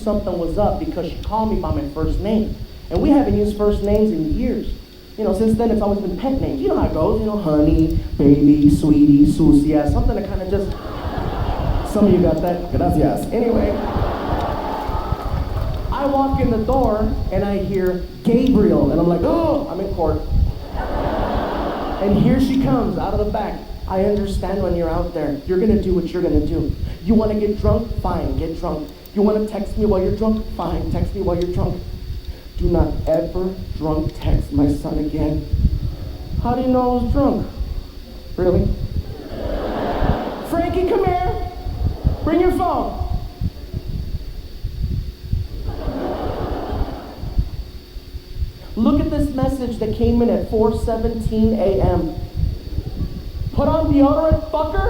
something was up because she called me by my first name. And we haven't used first names in years. Since then it's always been pet names. You know how it goes, honey, baby, sweetie, sucia, something that kind of just, some of you got that, gracias. Anyway, I walk in the door and I hear Gabriel, and I'm like, oh, I'm in court. And here she comes out of the back. I understand when you're out there, you're gonna do what you're gonna do. You wanna get drunk? Fine, get drunk. You wanna text me while you're drunk? Fine, text me while you're drunk. Do not ever drunk text my son again. How do you know I was drunk? Really? Frankie, come here. Bring your phone. Look at this message that came in at 4:17 a.m. Put on deodorant, fucker.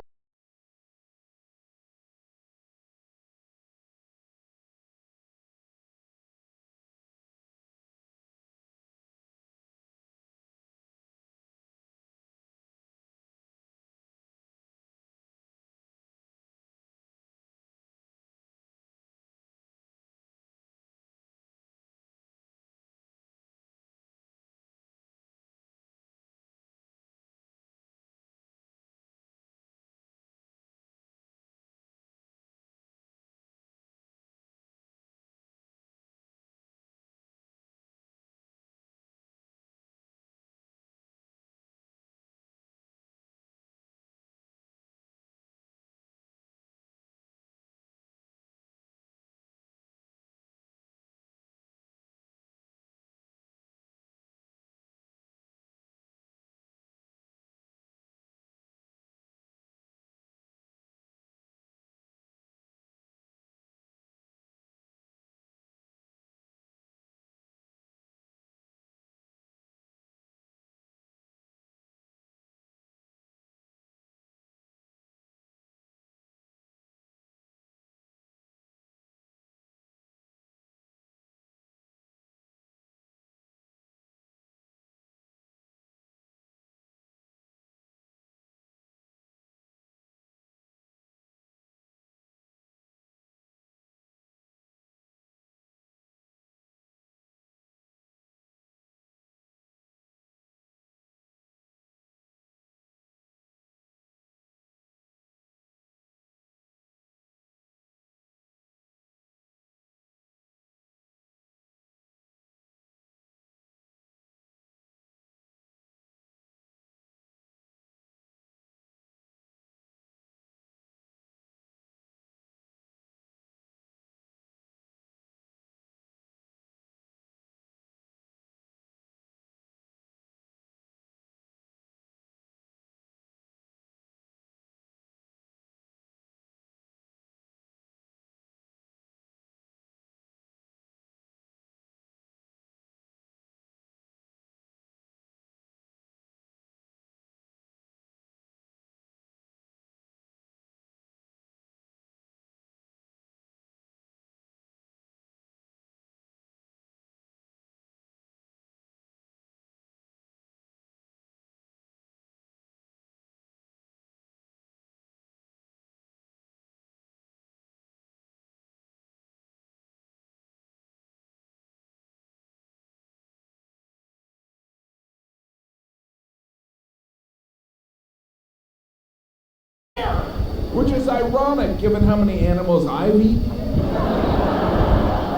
Which is ironic given how many animals I've eaten.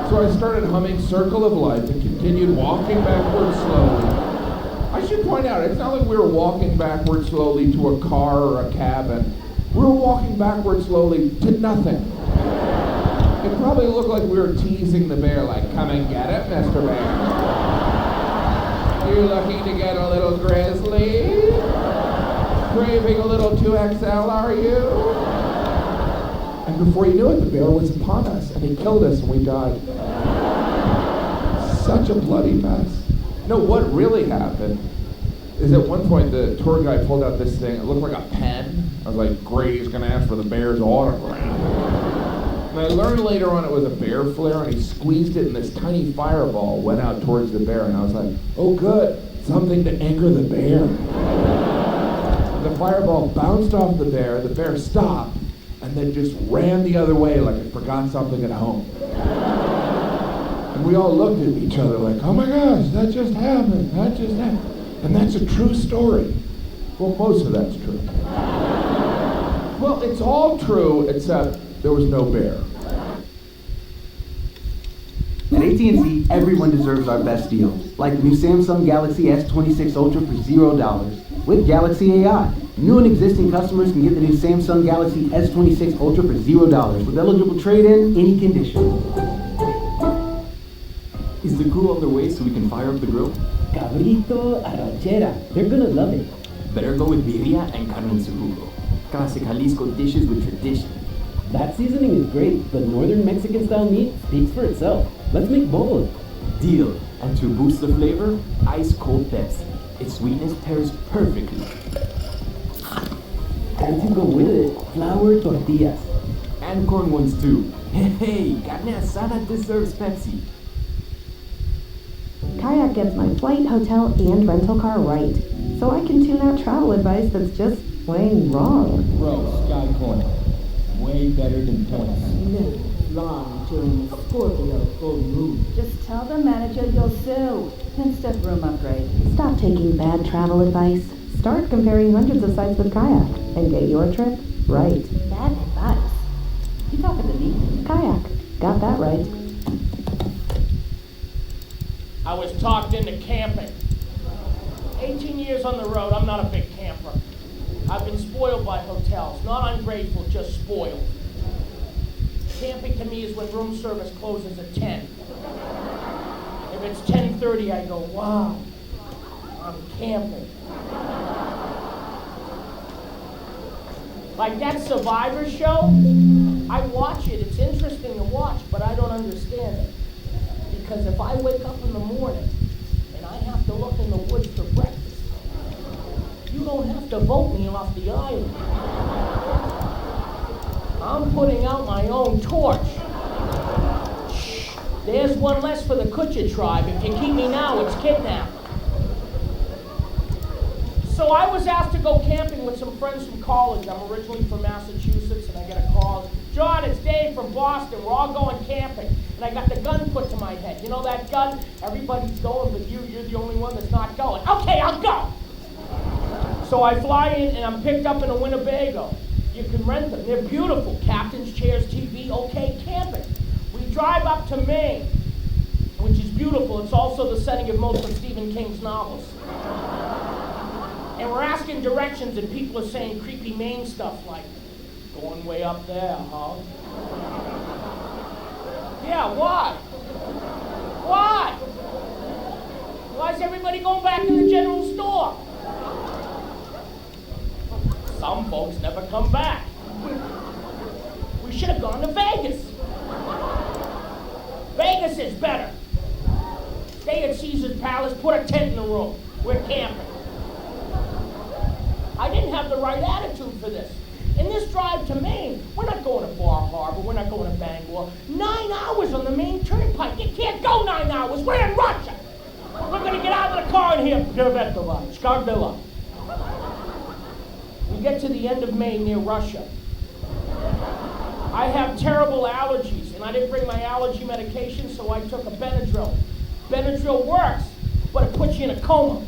So I started humming Circle of Life and continued walking backwards slowly. I should point out, it's not like we were walking backwards slowly to a car or a cabin. We were walking backwards slowly to nothing. It probably looked like we were teasing the bear, like, come and get it, Mr. Bear. You looking to get a little grizzly? Craving a little 2XL, are you? And before you knew it, the bear was upon us, and he killed us, and we died. Such a bloody mess. No, what really happened is at one point the tour guide pulled out this thing. It looked like a pen. I was like, great, he's going to ask for the bear's autograph. And I learned later on it was a bear flare, and he squeezed it, and this tiny fireball went out towards the bear, and I was like, oh good, something to anger the bear. The fireball bounced off the bear stopped, and then just ran the other way like it forgot something at home. And we all looked at each other like, oh my gosh, that just happened. And that's a true story. Well, most of that's true. Well, it's all true, except there was no bear. At AT&T, everyone deserves our best deal. Like the new Samsung Galaxy S26 Ultra for $0. With Galaxy AI. New and existing customers can get the new Samsung Galaxy S26 Ultra for $0 with eligible trade-in, any condition. Is the crew on their way so we can fire up the grill? Cabrito, arrachera. They're gonna love it. Better go with birria and carne en su jugo. Classic Jalisco dishes with tradition. That seasoning is great, but northern Mexican style meat speaks for itself. Let's make both. Deal. And to boost the flavor, ice cold Pepsi. Its sweetness pairs perfectly. And to go with it, flour tortillas. And corn ones too. Hey, carne asada deserves Pepsi. Kayak gets my flight, hotel, and rental car right. So I can tune out travel advice that's just plain wrong. Bro, Skycoin. Way better than points. Never fly during the Scorpio full moon. Just tell the manager you'll sue. Instant room upgrade. Stop taking bad travel advice. Start comparing hundreds of sites with Kayak and get your trip right. Bad advice. You talking to me? Kayak. Got that right. I was talked into camping. 18 years on the road, I'm not a big camper. I've been spoiled by hotels. Not ungrateful, just spoiled. Camping to me is when room service closes at 10. If it's 10:30, I go, wow, I'm camping. Like that Survivor show, I watch it. It's interesting to watch, but I don't understand it. Because if I wake up in the morning and I have to look in the woods for breakfast, you don't have to vote me off the island. I'm putting out my own torch. Shh, there's one less for the Kutcha tribe. If you keep me now, it's kidnapped. So I was asked to go camping with some friends from college. I'm originally from Massachusetts, and I get a call. John, it's Dave from Boston. We're all going camping. And I got the gun put to my head. You know that gun? Everybody's going, but you're the only one that's not going. Okay, I'll go. So I fly in, and I'm picked up in a Winnebago. You can rent them. They're beautiful. Captain's chairs, TV, okay, camping. We drive up to Maine, which is beautiful. It's also the setting of most of Stephen King's novels. And we're asking directions, and people are saying creepy Maine stuff like, going way up there, huh? Yeah, why? Why? Why is everybody going back to the general store? Some folks never come back. We should have gone to Vegas. Vegas is better. Stay at Caesar's Palace, put a tent in the room. We're camping. I didn't have the right attitude for this. In this drive to Maine, we're not going to Bar Harbor, we're not going to Bangor. 9 hours on the Maine Turnpike. You can't go 9 hours. We're in Russia. We're going to get out of the car and hear Dervetova, Skardilla. We get to the end of Maine near Russia. I have terrible allergies, and I didn't bring my allergy medication, so I took a Benadryl. Benadryl works, but it puts you in a coma.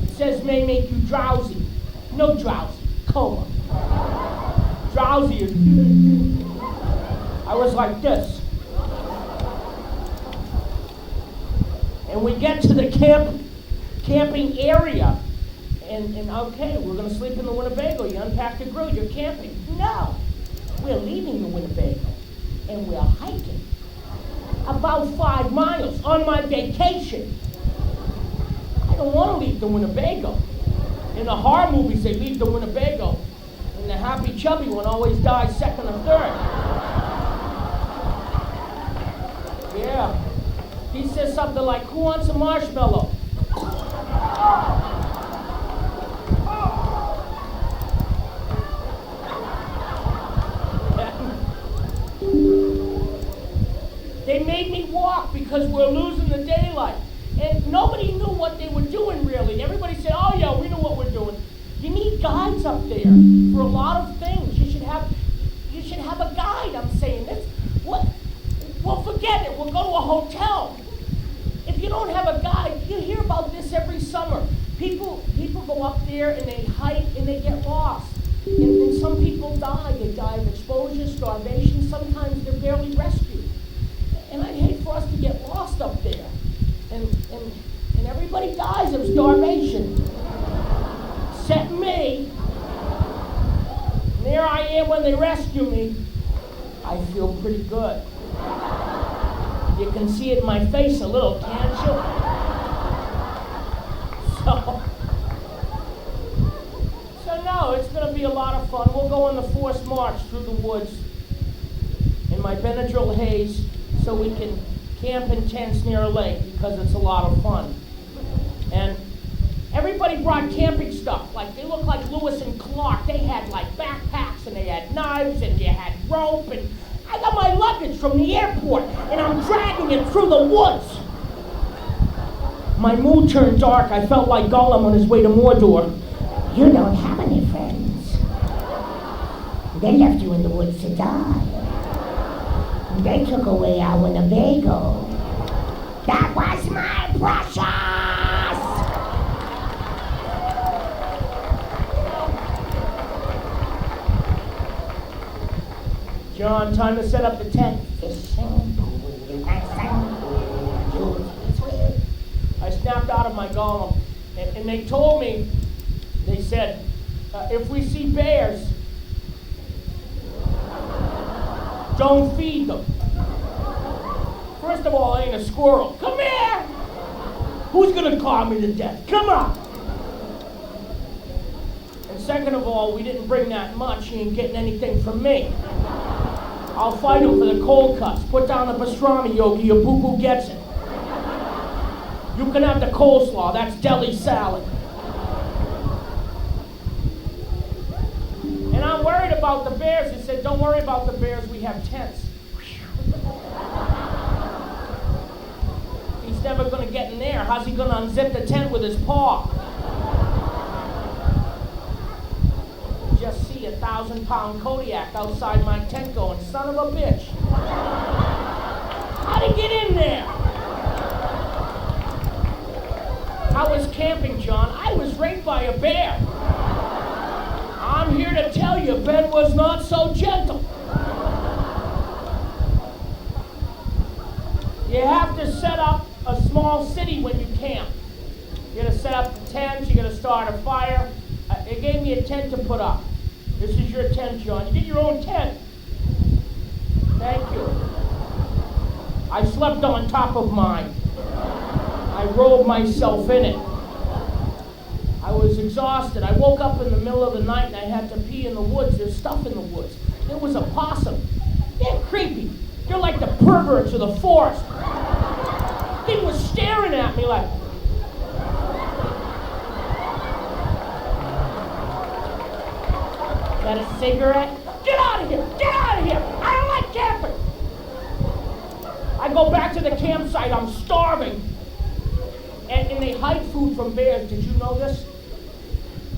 It says may make you drowsy. No drowsy, coma. Drowsy is... I was like this. And we get to the camping area, and okay, we're gonna sleep in the Winnebago. You unpack the grill, you're camping. No, we're leaving the Winnebago, and we're hiking. About 5 miles on my vacation. I don't wanna leave the Winnebago. In the horror movies, they leave the Winnebago, and the happy chubby one always dies second or third. Yeah. He says something like, who wants a marshmallow? They made me walk because we're losing the daylight. And nobody knew what they were doing, really. Everybody said, oh, yeah, we know what we're doing. You need guides up there for a lot of things. You should have a guide, I'm saying. What? Well, forget forget it. We'll go to a hotel. If you don't have a guide, you hear about this every summer. People go up there and they hike and they get lost. And some people die. They die of exposure, starvation. Sometimes they're barely rescued. And I'd hate for us to get lost up there. And everybody dies of starvation. Except me. And there I am when they rescue me. I feel pretty good. You can see it in my face a little, can't you? So no, it's going to be a lot of fun. We'll go on the forced march through the woods in my Benadryl haze so we can camp in tents near a lake because it's a lot of fun. And everybody brought camping stuff. Like, they look like Lewis and Clark. They had like backpacks and they had knives and you had rope, and I got my luggage from the airport and I'm dragging it through the woods. My mood turned dark. I felt like Gollum on his way to Mordor. You don't have any friends. They left you in the woods to die. They took away our Winnebago. That was my precious! John, time to set up the tent. I snapped out of my Gollum, and they told me, they said, if we see bears, don't feed them. First of all, I ain't a squirrel. Come here! Who's gonna carve me to death? Come on! And second of all, we didn't bring that much. He ain't getting anything from me. I'll fight him for the cold cuts. Put down the pastrami, Yogi. Your boo-boo gets it. You can have the coleslaw. That's deli salad. And I'm worried about the bears. He said, don't worry about the bears. We have tents. He's never going to get in there. How's he going to unzip the tent with his paw? Just see 1,000-pound Kodiak outside my tent going, son of a bitch. How'd he get in there? I was camping, John. I was raped by a bear. I'm here to tell you, Ben was not so gentle. You have to set up a small city when you camp. You gotta set up the tents, you gotta start a fire. They gave me a tent to put up. This is your tent, John. You get your own tent. Thank you. I slept on top of mine. I rolled myself in it. I was exhausted. I woke up in the middle of the night and I had to pee in the woods. There's stuff in the woods. There was a possum. They're creepy. They're like the perverts of the forest. They was staring at me like, is that a cigarette? Get out of here! Get out of here! I don't like camping! I go back to the campsite. I'm starving. And they hide food from bears. Did you know this?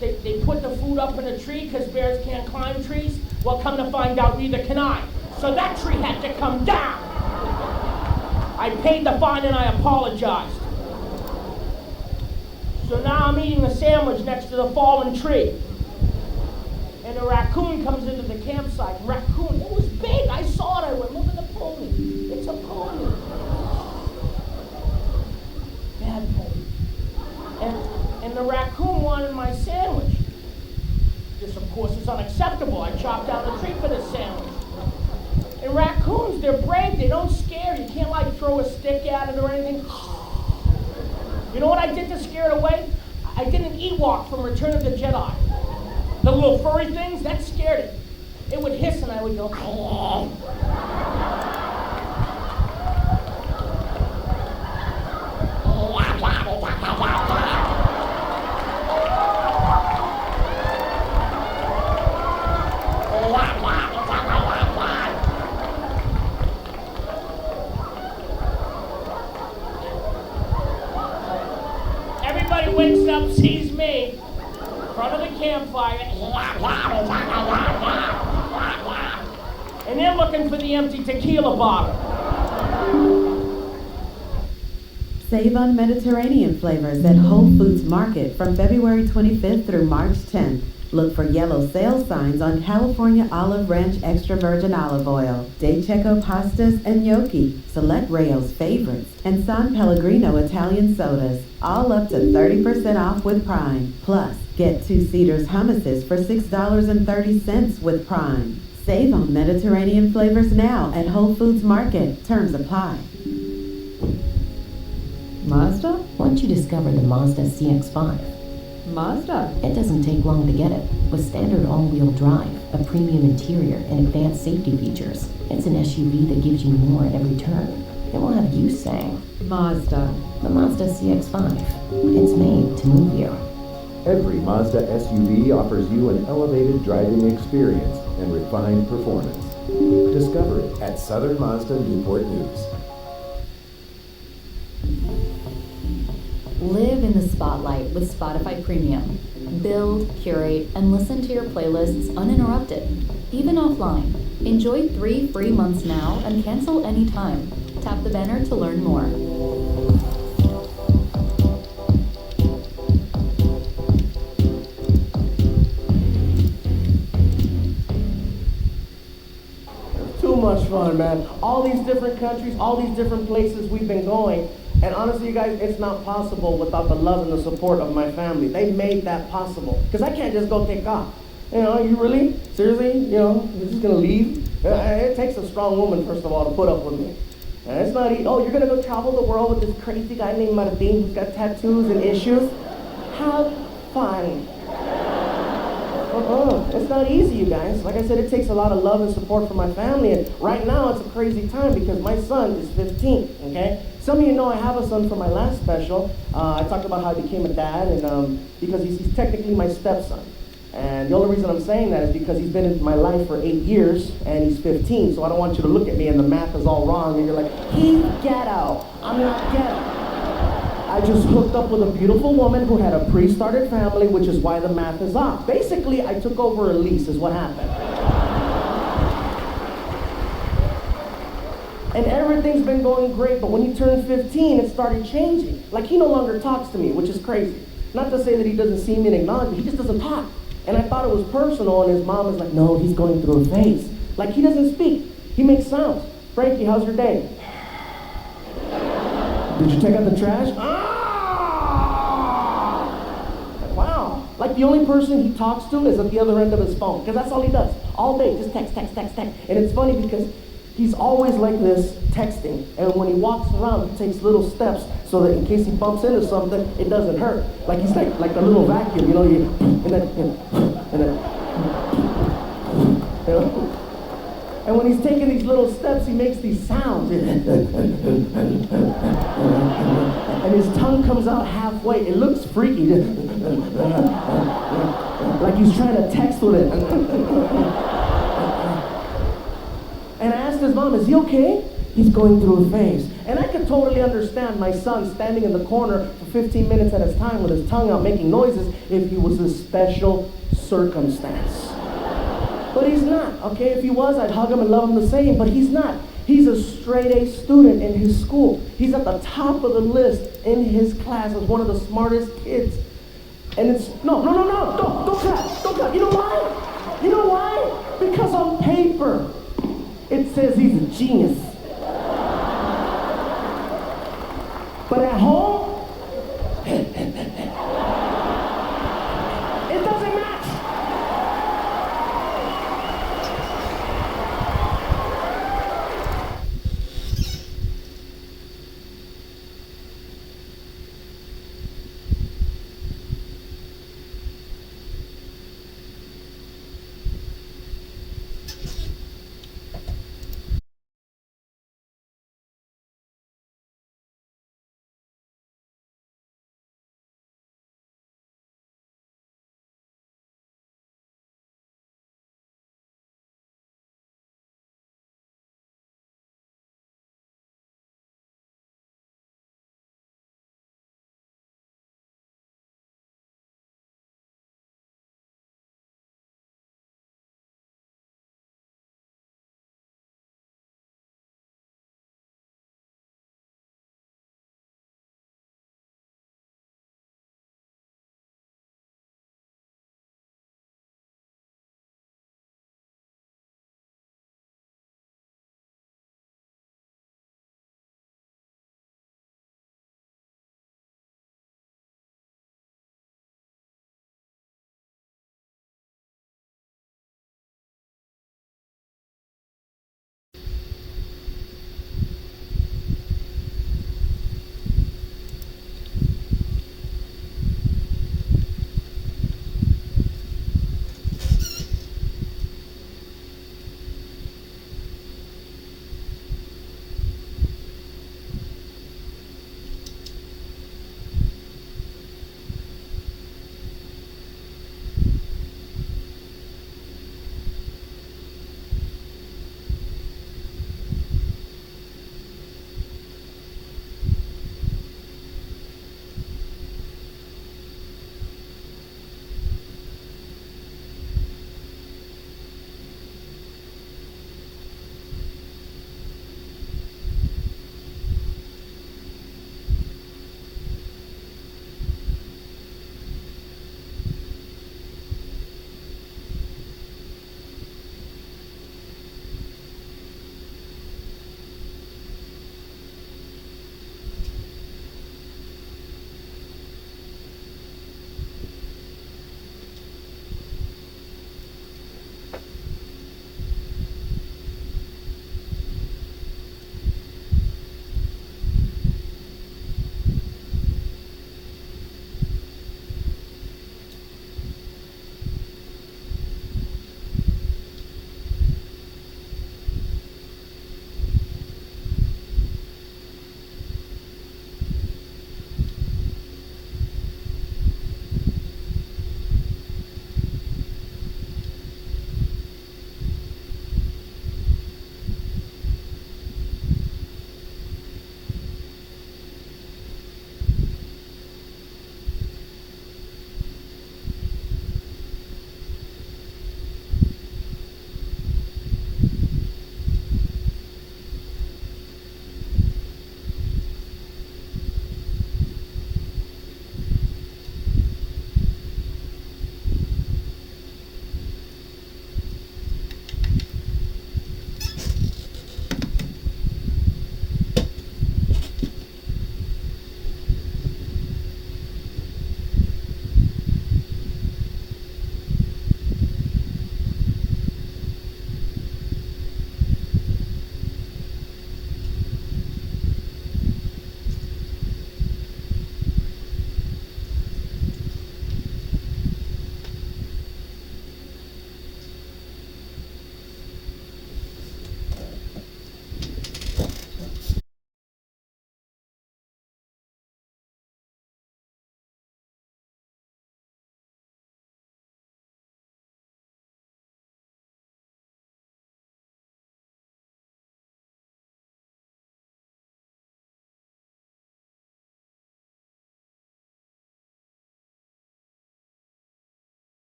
They put the food up in a tree because bears can't climb trees. Well, come to find out, neither can I. So that tree had to come down. I paid the fine and I apologized. So now I'm eating a sandwich next to the fallen tree. And a raccoon comes into the campsite. Raccoon, it was big. I saw it. I went, look at the pony. It's a pony. Bad pony. And the raccoon wanted my sandwich. This, of course, is unacceptable. I chopped down the tree for this sandwich. And raccoons, they're brave. They don't scare. You can't, like, throw a stick at it or anything. You know what I did to scare it away? I did an Ewok from Return of the Jedi. The little furry things, that scared it. It would hiss and I would go, everybody wakes up, sees me, in front of the campfire, and they're looking for the empty tequila bottle. Save on Mediterranean flavors at Whole Foods Market from February 25th through March 10th. Look for yellow sale signs on California Olive Ranch Extra Virgin Olive Oil, De Cecco pastas and gnocchi, select Rayo's favorites, and San Pellegrino Italian sodas, all up to 30% off with Prime. Plus, get 2 Cedars hummuses for $6.30 with Prime. Save on Mediterranean flavors now at Whole Foods Market. Terms apply. Mazda? Once you discover the Mazda CX-5, Mazda? it doesn't take long to get it. With standard all-wheel drive, a premium interior, and advanced safety features, it's an SUV that gives you more at every turn. It will have you saying, Mazda. The Mazda CX-5. It's made to move you. Every Mazda SUV offers you an elevated driving experience and refined performance. Discover it at Southern Mazda Newport News. Live in the spotlight with Spotify Premium. Build, curate, and listen to your playlists uninterrupted, even offline. Enjoy 3 free months now and cancel anytime. Tap the banner to learn more. Too much fun, man. All these different countries, all these different places we've been going. And honestly, you guys, it's not possible without the love and the support of my family. They made that possible. Because I can't just go take off. You know, you really? Seriously? You know, you're just going to leave? It takes a strong woman, first of all, to put up with me. And it's not easy. Oh, you're going to go travel the world with this crazy guy named Martin who's got tattoos and issues? Have fun. It's not easy, you guys. Like I said, it takes a lot of love and support from my family. And right now, it's a crazy time because my son is 15, okay? Some of you know I have a son from my last special. I talked about how I became a dad, and because he's technically my stepson. And the only reason I'm saying that is because he's been in my life for 8 years, and he's 15, so I don't want you to look at me and the math is all wrong, and you're like, he's ghetto. I'm not ghetto. I just hooked up with a beautiful woman who had a pre-started family, which is why the math is off. Basically, I took over a lease is what happened. And everything's been going great, but when he turned 15, it started changing. Like, he no longer talks to me, which is crazy. Not to say that he doesn't see me and acknowledge me, he just doesn't talk. And I thought it was personal, and his mom is like, no, he's going through a phase. Like, he doesn't speak. He makes sounds. Frankie, how's your day? Did you take out the trash? Wow. Like, the only person he talks to is at the other end of his phone, because that's all he does. All day, just text. And it's funny because he's always like this, texting. And when he walks around, he takes little steps so that in case he bumps into something, it doesn't hurt. Like he's like a little vacuum, you know, and then. And when he's taking these little steps, he makes these sounds. And his tongue comes out halfway. It looks freaky. Like he's trying to text with it. And I asked his mom, is he okay? He's going through a phase. And I could totally understand my son standing in the corner for 15 minutes at a time with his tongue out making noises if he was a special circumstance. But he's not, okay? If he was, I'd hug him and love him the same, but he's not. He's a straight A student in his school. He's at the top of the list in his class as one of the smartest kids. And it's, no, don't clap. You know why? You know why? Because on paper, it says he's a genius. But at home,